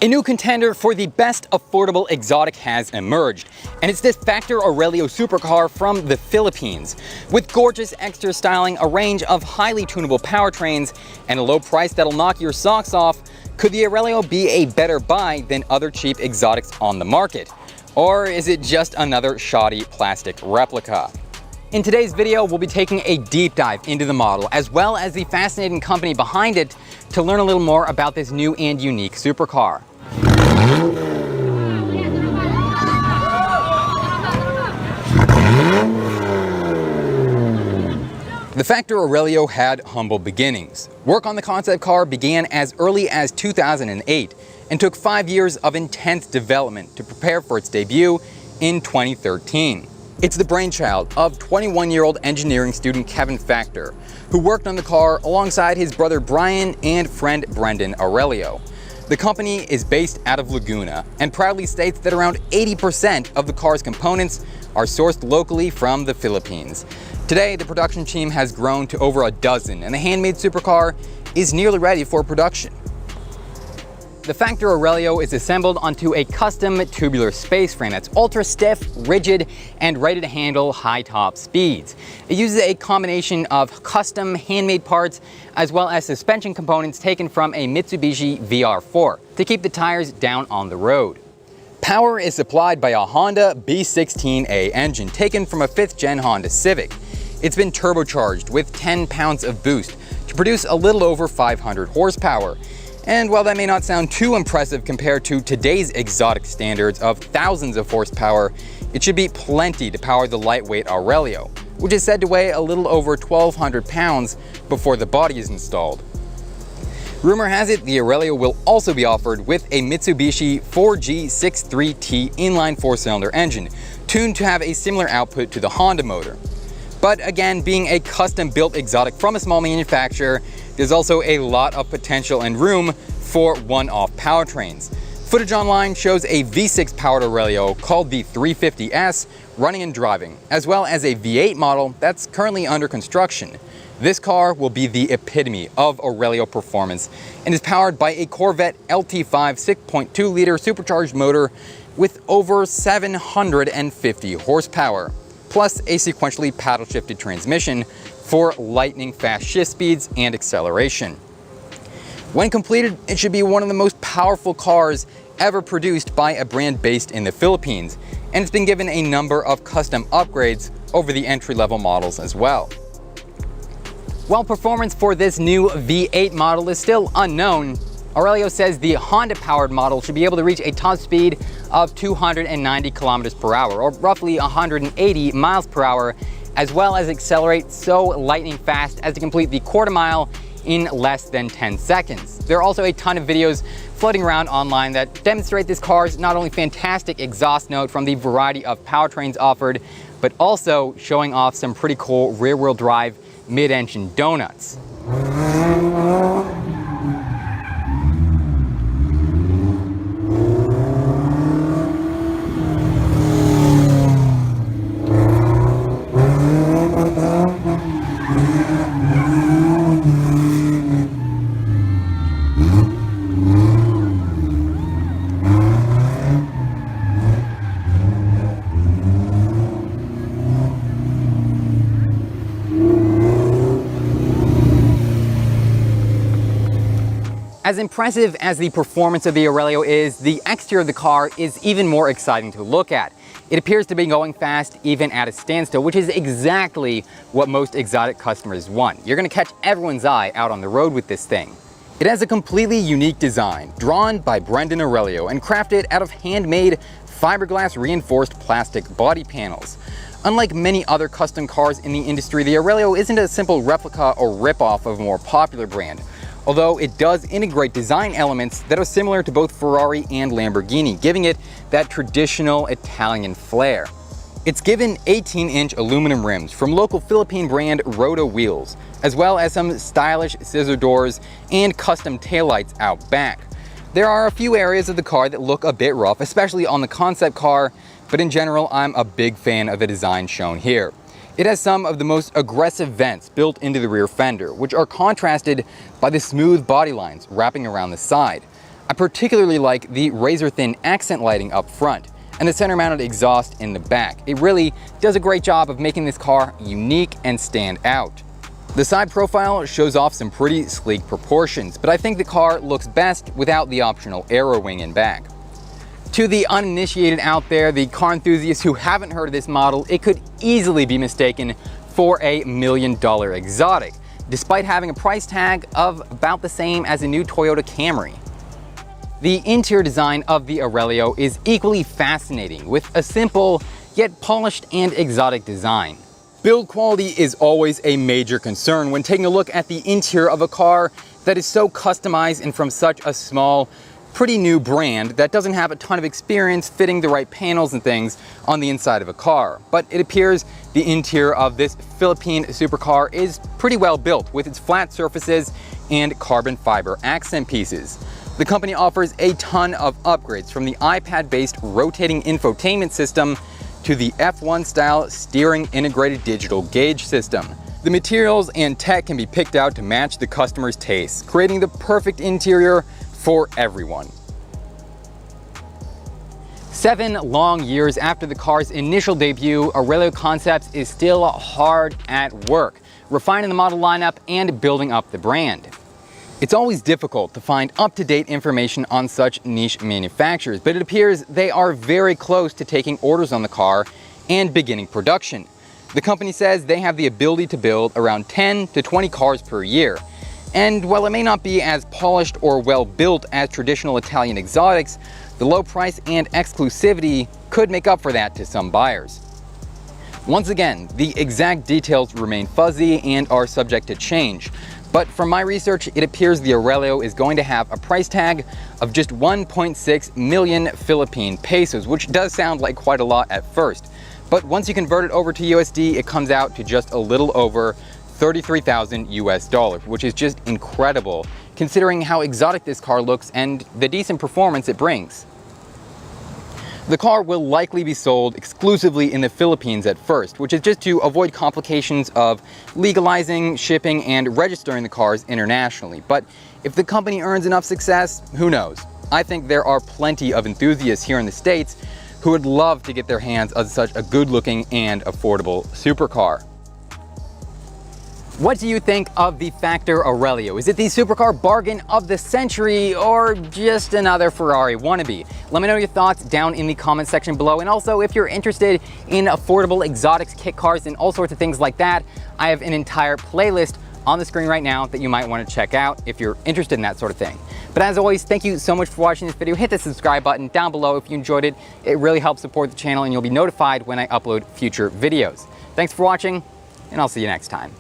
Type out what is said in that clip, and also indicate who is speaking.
Speaker 1: A new contender for the best affordable exotic has emerged, and it's this Factor Aurelio supercar from the Philippines. With gorgeous exterior styling, a range of highly tunable powertrains, and a low price that'll knock your socks off, could the Aurelio be a better buy than other cheap exotics on the market? Or is it just another shoddy plastic replica? In today's video, we'll be taking a deep dive into the model, as well as the fascinating company behind it, to learn a little more about this new and unique supercar. The Factor Aurelio had humble beginnings. Work on the concept car began as early as 2008 and took 5 years of intense development to prepare for its debut in 2013. It's the brainchild of 21-year-old engineering student Kevin Factor, who worked on the car alongside his brother Brian and friend Brendan Aurelio. The company is based out of Laguna and proudly states that around 80% of the car's components are sourced locally from the Philippines. Today, the production team has grown to over a dozen, and the handmade supercar is nearly ready for production. The Factor Aurelio is assembled onto a custom tubular space frame that's ultra stiff, rigid, and ready to handle high top speeds. It uses a combination of custom handmade parts as well as suspension components taken from a Mitsubishi VR4 to keep the tires down on the road. Power is supplied by a Honda B16A engine taken from a 5th gen Honda Civic. It's been turbocharged with 10 pounds of boost to produce a little over 500 horsepower. And while that may not sound too impressive compared to today's exotic standards of thousands of horsepower, it should be plenty to power the lightweight Aurelio, which is said to weigh a little over 1,200 pounds before the body is installed. Rumor has it the Aurelio will also be offered with a Mitsubishi 4G63T inline 4-cylinder engine, tuned to have a similar output to the Honda motor. But again, being a custom-built exotic from a small manufacturer, there's also a lot of potential and room for one-off powertrains. Footage online shows a V6 powered Aurelio called the 350S running and driving, as well as a V8 model that's currently under construction. This car will be the epitome of Aurelio performance and is powered by a Corvette LT5 6.2-liter supercharged motor with over 750 horsepower, plus a sequentially paddle-shifted transmission for lightning-fast shift speeds and acceleration. When completed, it should be one of the most powerful cars ever produced by a brand based in the Philippines, and it's been given a number of custom upgrades over the entry-level models as well. While performance for this new V8 model is still unknown, Aurelio says the Honda-powered model should be able to reach a top speed of 290 kilometers per hour, or roughly 180 miles per hour, as well as accelerate so lightning fast as to complete the quarter mile in less than 10 seconds. There are also a ton of videos floating around online that demonstrate this car's not only fantastic exhaust note from the variety of powertrains offered, but also showing off some pretty cool rear-wheel drive mid-engine donuts. As impressive as the performance of the Aurelio is, the exterior of the car is even more exciting to look at. It appears to be going fast even at a standstill, which is exactly what most exotic customers want. You're going to catch everyone's eye out on the road with this thing. It has a completely unique design, drawn by Brendan Aurelio and crafted out of handmade fiberglass reinforced plastic body panels. Unlike many other custom cars in the industry, the Aurelio isn't a simple replica or rip-off of a more popular brand, although it does integrate design elements that are similar to both Ferrari and Lamborghini, giving it that traditional Italian flair. It's given 18-inch aluminum rims from local Philippine brand Roto wheels, as well as some stylish scissor doors and custom taillights out back. There are a few areas of the car that look a bit rough, especially on the concept car, but in general, I'm a big fan of the design shown here. It has some of the most aggressive vents built into the rear fender, which are contrasted by the smooth body lines wrapping around the side. I particularly like the razor-thin accent lighting up front and the center-mounted exhaust in the back. It really does a great job of making this car unique and stand out. The side profile shows off some pretty sleek proportions, but I think the car looks best without the optional aero wing in back. To the uninitiated out there, the car enthusiasts who haven't heard of this model, it could easily be mistaken for a $1 million exotic, despite having a price tag of about the same as a new Toyota Camry. The interior design of the Aurelio is equally fascinating, with a simple yet polished and exotic design. Build quality is always a major concern when taking a look at the interior of a car that is so customized and from such a small, pretty new brand that doesn't have a ton of experience fitting the right panels and things on the inside of a car. But it appears the interior of this Philippine supercar is pretty well built with its flat surfaces and carbon fiber accent pieces. The company offers a ton of upgrades, from the iPad-based rotating infotainment system to the F1 style steering integrated digital gauge system. The materials and tech can be picked out to match the customer's tastes, creating the perfect interior for everyone. 7 long years after the car's initial debut, Aurelio Concepts is still hard at work, refining the model lineup and building up the brand. It's always difficult to find up-to-date information on such niche manufacturers, but it appears they are very close to taking orders on the car and beginning production. The company says they have the ability to build around 10 to 20 cars per year. And while it may not be as polished or well built as traditional Italian exotics, the low price and exclusivity could make up for that to some buyers. Once again, the exact details remain fuzzy and are subject to change. But from my research, it appears the Aurelio is going to have a price tag of just 1.6 million Philippine pesos, which does sound like quite a lot at first. But once you convert it over to USD, it comes out to just a little over 33,000 US dollars, which is just incredible considering how exotic this car looks and the decent performance it brings. The car will likely be sold exclusively in the Philippines at first, which is just to avoid complications of legalizing, shipping, and registering the cars internationally. But if the company earns enough success, who knows? I think there are plenty of enthusiasts here in the States who would love to get their hands on such a good-looking and affordable supercar. What do you think of the Factor Aurelio? Is it the supercar bargain of the century or just another Ferrari wannabe? Let me know your thoughts down in the comment section below. And also, if you're interested in affordable exotics, kit cars, and all sorts of things like that, I have an entire playlist on the screen right now that you might want to check out if you're interested in that sort of thing. But as always, thank you so much for watching this video. Hit the subscribe button down below if you enjoyed it. It really helps support the channel and you'll be notified when I upload future videos. Thanks for watching, and I'll see you next time.